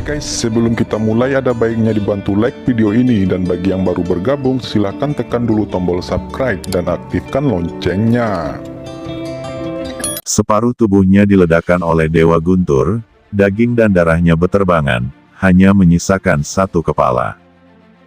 guys, sebelum kita mulai ada baiknya dibantu like video ini, dan bagi yang baru bergabung silahkan tekan dulu tombol subscribe dan aktifkan loncengnya. Separuh tubuhnya diledakkan oleh Dewa Guntur, daging dan darahnya beterbangan, hanya menyisakan satu kepala.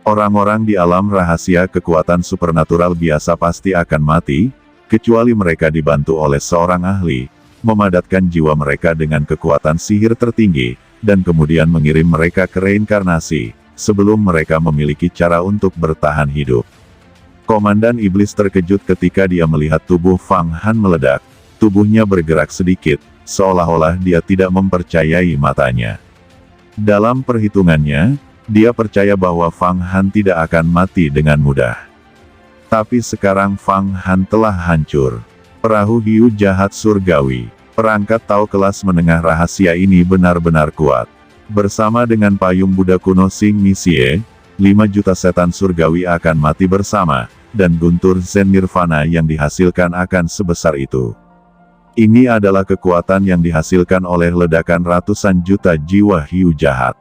Orang-orang di alam rahasia kekuatan supernatural biasa pasti akan mati, kecuali mereka dibantu oleh seorang ahli, memadatkan jiwa mereka dengan kekuatan sihir tertinggi, dan kemudian mengirim mereka ke reinkarnasi, sebelum mereka memiliki cara untuk bertahan hidup. Komandan Iblis terkejut ketika dia melihat tubuh Fang Han meledak. Tubuhnya bergerak sedikit, seolah-olah dia tidak mempercayai matanya. Dalam perhitungannya, dia percaya bahwa Fang Han tidak akan mati dengan mudah. Tapi sekarang Fang Han telah hancur. Perahu hiu jahat surgawi. Perangkat Tao kelas menengah rahasia ini benar-benar kuat. Bersama dengan payung Buddha kuno Sing Misie, 5 juta setan surgawi akan mati bersama, dan guntur Zen Nirvana yang dihasilkan akan sebesar itu. Ini adalah kekuatan yang dihasilkan oleh ledakan ratusan juta jiwa hiu jahat.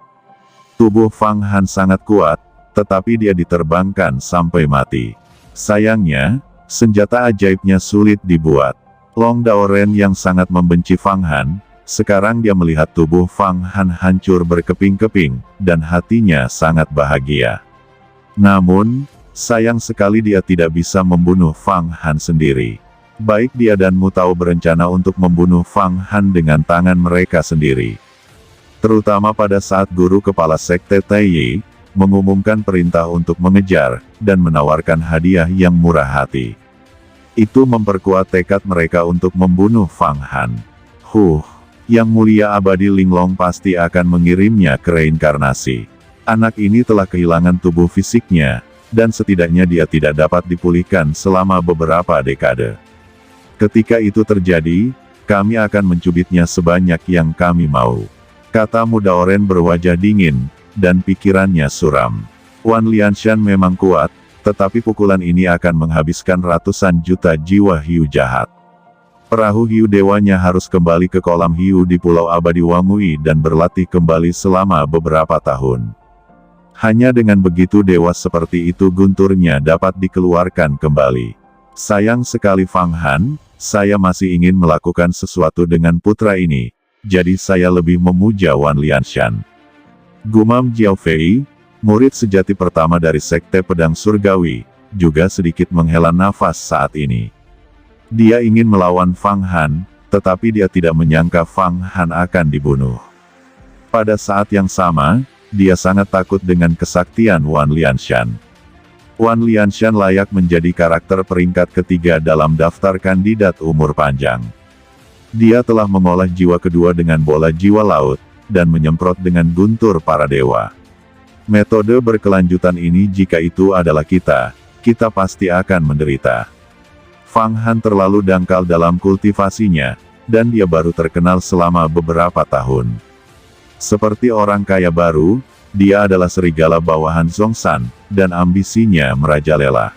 Tubuh Fang Han sangat kuat, tetapi dia diterbangkan sampai mati. Sayangnya, senjata ajaibnya sulit dibuat. Long Daoren yang sangat membenci Fang Han, sekarang dia melihat tubuh Fang Han hancur berkeping-keping, dan hatinya sangat bahagia. Namun, sayang sekali dia tidak bisa membunuh Fang Han sendiri. Baik dia dan Mu Tao berencana untuk membunuh Fang Han dengan tangan mereka sendiri. Terutama pada saat guru kepala sekte Taiyi mengumumkan perintah untuk mengejar, dan menawarkan hadiah yang murah hati. Itu memperkuat tekad mereka untuk membunuh Fang Han. Yang Mulia Abadi Linglong pasti akan mengirimnya ke reinkarnasi. Anak ini telah kehilangan tubuh fisiknya, dan setidaknya dia tidak dapat dipulihkan selama beberapa dekade. Ketika itu terjadi, kami akan mencubitnya sebanyak yang kami mau. Kata Mu Daoren berwajah dingin, dan pikirannya suram. Wan Lianshan memang kuat, tetapi pukulan ini akan menghabiskan ratusan juta jiwa hiu jahat. Perahu hiu dewanya harus kembali ke kolam hiu di Pulau Abadi Wangui dan berlatih kembali selama beberapa tahun. Hanya dengan begitu dewa seperti itu gunturnya dapat dikeluarkan kembali. Sayang sekali Fang Han, saya masih ingin melakukan sesuatu dengan putra ini, jadi saya lebih memuja Wan Lianshan. Gumam Jiao Fei, murid sejati pertama dari Sekte Pedang Surgawi, juga sedikit menghela nafas saat ini. Dia ingin melawan Fang Han, tetapi dia tidak menyangka Fang Han akan dibunuh. Pada saat yang sama, dia sangat takut dengan kesaktian Wan Lianshan. Wan Lianshan layak menjadi karakter peringkat ketiga dalam daftar kandidat umur panjang. Dia telah mengolah jiwa kedua dengan bola jiwa laut, dan menyemprot dengan guntur para dewa. Metode berkelanjutan ini jika itu adalah kita pasti akan menderita. Fang Han terlalu dangkal dalam kultivasinya, dan dia baru terkenal selama beberapa tahun. Seperti orang kaya baru, dia adalah serigala bawahan Zhongshan, dan ambisinya merajalela.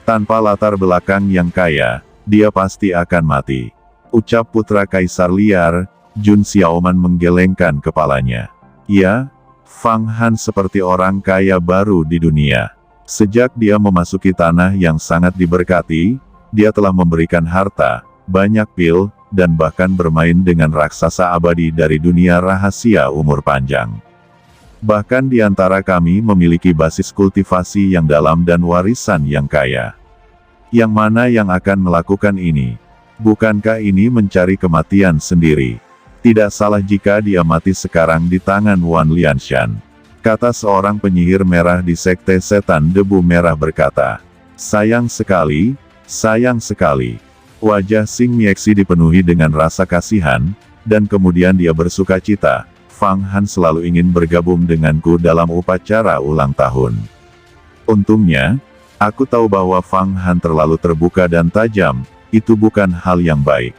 Tanpa latar belakang yang kaya, dia pasti akan mati. Ucap putra kaisar liar, Jun Xiaoman menggelengkan kepalanya. Ya, Fang Han seperti orang kaya baru di dunia. Sejak dia memasuki tanah yang sangat diberkati, dia telah memberikan harta, banyak pil, dan bahkan bermain dengan raksasa abadi dari dunia rahasia umur panjang. Bahkan di antara kami memiliki basis kultivasi yang dalam dan warisan yang kaya. Yang mana yang akan melakukan ini? Bukankah ini mencari kematian sendiri? Tidak salah jika dia mati sekarang di tangan Wan Lianshan. Kata seorang penyihir merah di Sekte Setan Debu Merah berkata. Sayang sekali, sayang sekali. Wajah Sing Mieksi dipenuhi dengan rasa kasihan, dan kemudian dia bersuka cita. Fang Han selalu ingin bergabung denganku dalam upacara ulang tahun. Untungnya, aku tahu bahwa Fang Han terlalu terbuka dan tajam, itu bukan hal yang baik.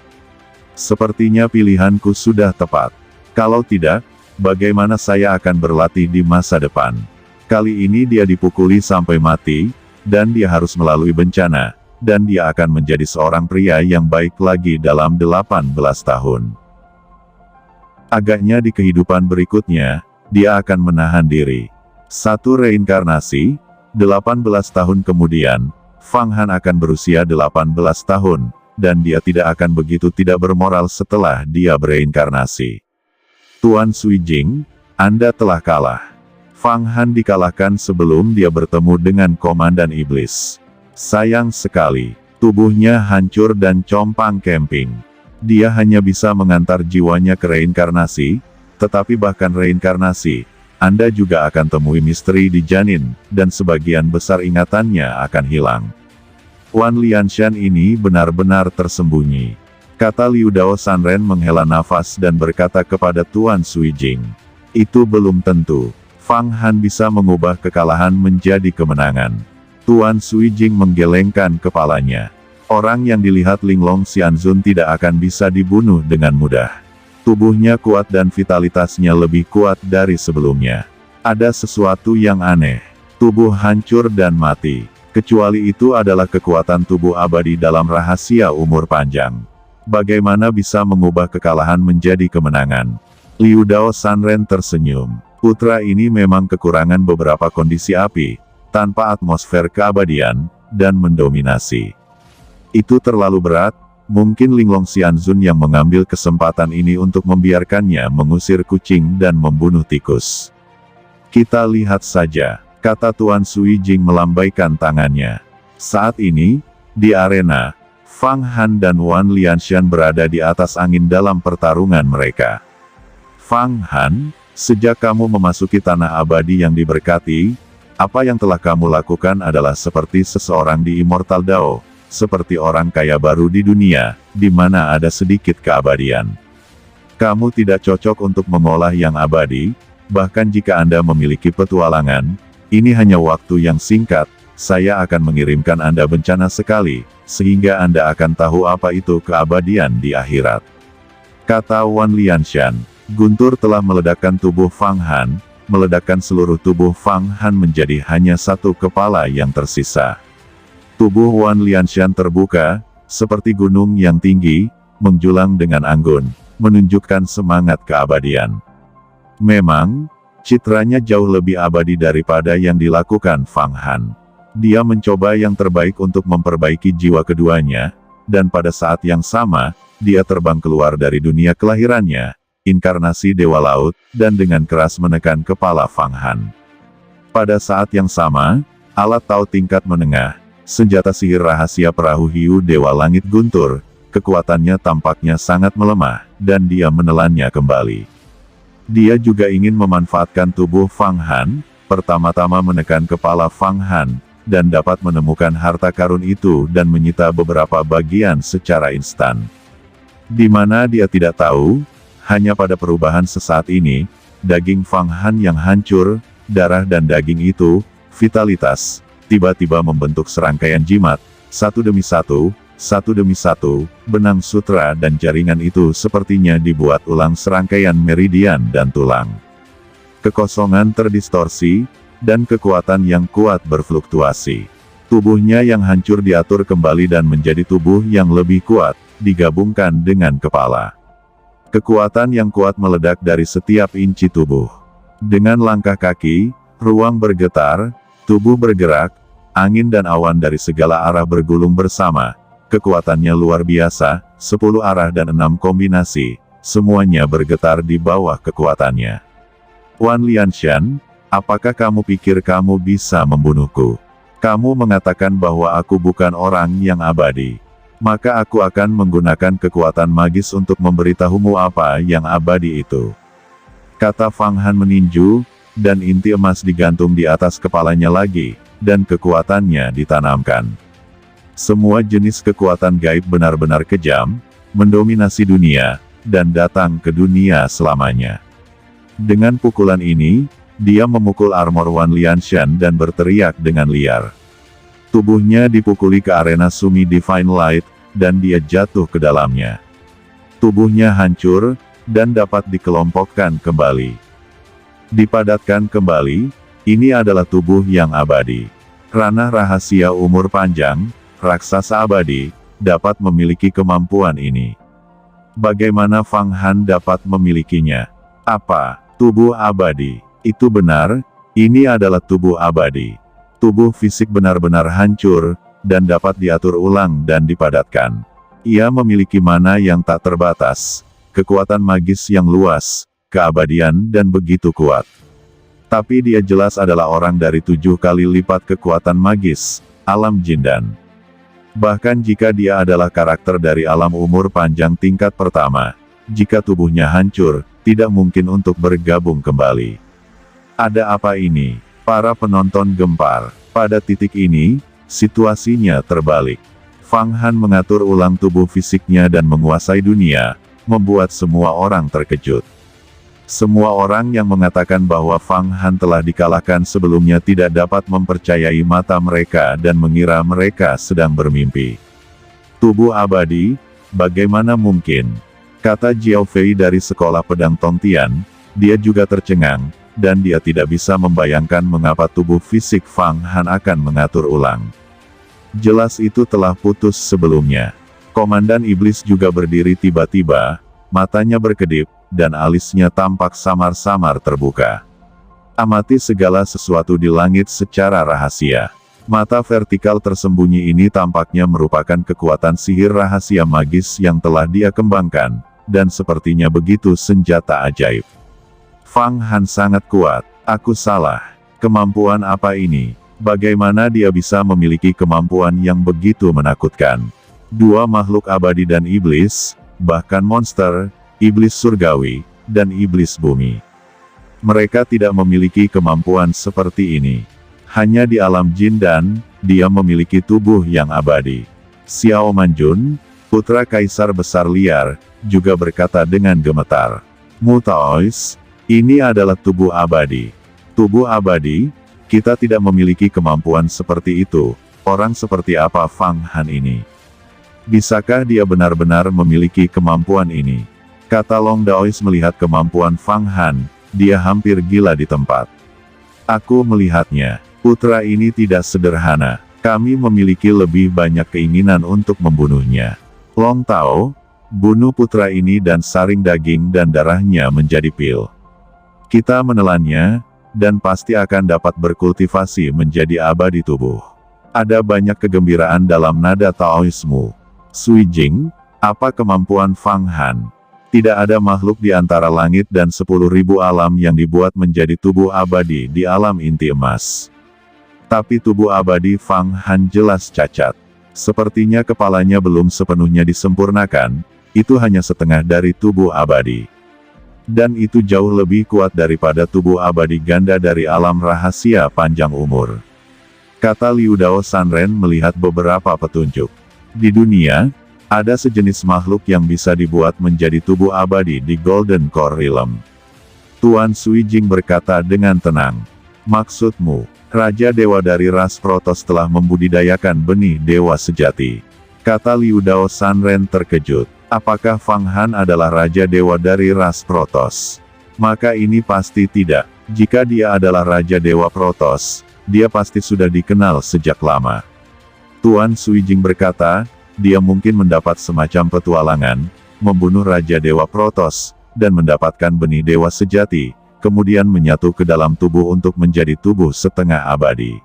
Sepertinya pilihanku sudah tepat. Kalau tidak, bagaimana saya akan berlatih di masa depan? Kali ini dia dipukuli sampai mati, dan dia harus melalui bencana, dan dia akan menjadi seorang pria yang baik lagi dalam 18 tahun. Agaknya di kehidupan berikutnya, dia akan menahan diri. Satu reinkarnasi, 18 tahun kemudian, Fang Han akan berusia 18 tahun, dan dia tidak akan begitu tidak bermoral setelah dia bereinkarnasi. Tuan Sui Jing, Anda telah kalah. Fang Han dikalahkan sebelum dia bertemu dengan Komandan Iblis. Sayang sekali, tubuhnya hancur dan compang-camping. Dia hanya bisa mengantar jiwanya ke reinkarnasi, tetapi bahkan reinkarnasi, Anda juga akan temui misteri di janin, dan sebagian besar ingatannya akan hilang. Wan Lianshan ini benar-benar tersembunyi. Kata Liu Dao Sanren menghela nafas dan berkata kepada Tuan Sui Jing. Itu belum tentu. Fang Han bisa mengubah kekalahan menjadi kemenangan. Tuan Sui Jing menggelengkan kepalanya. Orang yang dilihat Linglong Xianzun tidak akan bisa dibunuh dengan mudah. Tubuhnya kuat dan vitalitasnya lebih kuat dari sebelumnya. Ada sesuatu yang aneh. Tubuh hancur dan mati. Kecuali itu adalah kekuatan tubuh abadi dalam rahasia umur panjang. Bagaimana bisa mengubah kekalahan menjadi kemenangan? Liu Dao Sanren tersenyum. Putra ini memang kekurangan beberapa kondisi api, tanpa atmosfer keabadian, dan mendominasi. Itu terlalu berat, mungkin Linglong Xianzun yang mengambil kesempatan ini untuk membiarkannya mengusir kucing dan membunuh tikus. Kita lihat saja, kata Tuan Sui Jing melambaikan tangannya. Saat ini, di arena, Fang Han dan Wan Lianshan berada di atas angin dalam pertarungan mereka. Fang Han, sejak kamu memasuki tanah abadi yang diberkati, apa yang telah kamu lakukan adalah seperti seseorang di Immortal Dao, seperti orang kaya baru di dunia, di mana ada sedikit keabadian. Kamu tidak cocok untuk mengolah yang abadi, bahkan jika Anda memiliki petualangan, ini hanya waktu yang singkat, saya akan mengirimkan Anda bencana sekali, sehingga Anda akan tahu apa itu keabadian di akhirat. Kata Wan Lianshan, guntur telah meledakkan tubuh Fang Han, meledakkan seluruh tubuh Fang Han menjadi hanya satu kepala yang tersisa. Tubuh Wan Lianshan terbuka, seperti gunung yang tinggi, menjulang dengan anggun, menunjukkan semangat keabadian. Memang, citranya jauh lebih abadi daripada yang dilakukan Fang Han. Dia mencoba yang terbaik untuk memperbaiki jiwa keduanya, dan pada saat yang sama, dia terbang keluar dari dunia kelahirannya, inkarnasi Dewa Laut, dan dengan keras menekan kepala Fang Han. Pada saat yang sama, alat Tao tingkat menengah, senjata sihir rahasia perahu hiu Dewa Langit Guntur, kekuatannya tampaknya sangat melemah, dan dia menelannya kembali. Dia juga ingin memanfaatkan tubuh Fang Han, pertama-tama menekan kepala Fang Han, dan dapat menemukan harta karun itu dan menyita beberapa bagian secara instan. Di mana dia tidak tahu, hanya pada perubahan sesaat ini, daging Fang Han yang hancur, darah dan daging itu, vitalitas, tiba-tiba membentuk serangkaian jimat, satu demi satu, benang sutra dan jaringan itu sepertinya dibuat ulang serangkaian meridian dan tulang. Kekosongan terdistorsi, dan kekuatan yang kuat berfluktuasi. Tubuhnya yang hancur diatur kembali dan menjadi tubuh yang lebih kuat, digabungkan dengan kepala. Kekuatan yang kuat meledak dari setiap inci tubuh. Dengan langkah kaki, ruang bergetar, tubuh bergerak, angin dan awan dari segala arah bergulung bersama. Kekuatannya luar biasa, 10 arah dan 6 kombinasi, semuanya bergetar di bawah kekuatannya. Wan Lianshan, apakah kamu pikir kamu bisa membunuhku? Kamu mengatakan bahwa aku bukan orang yang abadi. Maka aku akan menggunakan kekuatan magis untuk memberitahumu apa yang abadi itu. Kata Fang Han meninju, dan inti emas digantung di atas kepalanya lagi, dan kekuatannya ditanamkan. Semua jenis kekuatan gaib benar-benar kejam, mendominasi dunia, dan datang ke dunia selamanya. Dengan pukulan ini, dia memukul armor Wan Lianshan dan berteriak dengan liar. Tubuhnya dipukuli ke arena Sumi Divine Light, dan dia jatuh ke dalamnya. Tubuhnya hancur, dan dapat dikelompokkan kembali. Dipadatkan kembali, ini adalah tubuh yang abadi. Ranah rahasia umur panjang, raksasa abadi, dapat memiliki kemampuan ini. Bagaimana Fang Han dapat memilikinya? Apa Tubuh abadi. Itu benar, ini adalah tubuh abadi. Tubuh fisik benar-benar hancur, dan dapat diatur ulang dan dipadatkan. Ia memiliki mana yang tak terbatas, kekuatan magis yang luas, keabadian dan begitu kuat. Tapi dia jelas adalah orang dari 7 kali lipat kekuatan magis, alam jin dan. Bahkan jika dia adalah karakter dari alam umur panjang tingkat pertama, jika tubuhnya hancur, tidak mungkin untuk bergabung kembali. Ada apa ini? Para penonton gempar. Pada titik ini, situasinya terbalik. Fang Han mengatur ulang tubuh fisiknya dan menguasai dunia, membuat semua orang terkejut. Semua orang yang mengatakan bahwa Fang Han telah dikalahkan sebelumnya tidak dapat mempercayai mata mereka dan mengira mereka sedang bermimpi. Tubuh abadi, bagaimana mungkin? Kata Jiao Fei dari sekolah pedang Tongtian, dia juga tercengang, dan dia tidak bisa membayangkan mengapa tubuh fisik Fang Han akan mengatur ulang. Jelas itu telah putus sebelumnya. Komandan Iblis juga berdiri tiba-tiba, matanya berkedip, dan alisnya tampak samar-samar terbuka. Amati segala sesuatu di langit secara rahasia. Mata vertikal tersembunyi ini tampaknya merupakan kekuatan sihir rahasia magis yang telah dia kembangkan, dan sepertinya begitu senjata ajaib. Fang Han sangat kuat. Aku salah. Kemampuan apa ini? Bagaimana dia bisa memiliki kemampuan yang begitu menakutkan? Dua makhluk abadi dan iblis, bahkan monster, iblis surgawi, dan iblis bumi. Mereka tidak memiliki kemampuan seperti ini. Hanya di alam jin dan, dia memiliki tubuh yang abadi. Xiao Manjun, putra kaisar besar liar, juga berkata dengan gemetar. Mutaois, ini adalah tubuh abadi. Tubuh abadi, kita tidak memiliki kemampuan seperti itu. Orang seperti apa Fang Han ini? Bisakah dia benar-benar memiliki kemampuan ini? Kata Long Daois melihat kemampuan Fang Han, dia hampir gila di tempat. Aku melihatnya. Putra ini tidak sederhana. Kami memiliki lebih banyak keinginan untuk membunuhnya. Long Tao, bunuh putra ini dan saring daging dan darahnya menjadi pil. Kita menelannya, dan pasti akan dapat berkultivasi menjadi abadi tubuh. Ada banyak kegembiraan dalam nada Taoismu. Sui Jing, apa kemampuan Fang Han? Tidak ada makhluk di antara langit dan 10.000 alam yang dibuat menjadi tubuh abadi di alam inti emas. Tapi tubuh abadi Fang Han jelas cacat. Sepertinya kepalanya belum sepenuhnya disempurnakan, itu hanya setengah dari tubuh abadi. Dan itu jauh lebih kuat daripada tubuh abadi ganda dari alam rahasia panjang umur. Kata Liu Dao Sanren melihat beberapa petunjuk. Di dunia, ada sejenis makhluk yang bisa dibuat menjadi tubuh abadi di Golden Core Realm. Tuan Sui Jing berkata dengan tenang. Maksudmu, Raja Dewa dari ras Protos telah membudidayakan benih dewa sejati. Kata Liu Dao Sanren terkejut. Apakah Fang Han adalah Raja Dewa dari ras Protos? Maka ini pasti tidak. Jika dia adalah Raja Dewa Protos, dia pasti sudah dikenal sejak lama. Tuan Sui Jing berkata, dia mungkin mendapat semacam petualangan, membunuh Raja Dewa Protos, dan mendapatkan benih dewa sejati, kemudian menyatu ke dalam tubuh untuk menjadi tubuh setengah abadi.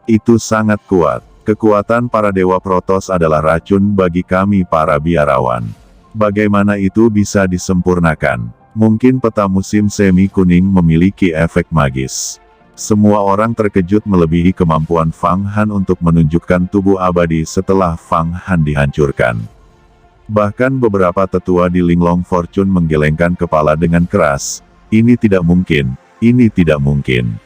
Itu sangat kuat. Kekuatan para dewa Protos adalah racun bagi kami para biarawan. Bagaimana itu bisa disempurnakan? Mungkin peta musim semi kuning memiliki efek magis. Semua orang terkejut melebihi kemampuan Fang Han untuk menunjukkan tubuh abadi setelah Fang Han dihancurkan. Bahkan beberapa tetua di Linglong Fortune menggelengkan kepala dengan keras. Ini tidak mungkin, ini tidak mungkin.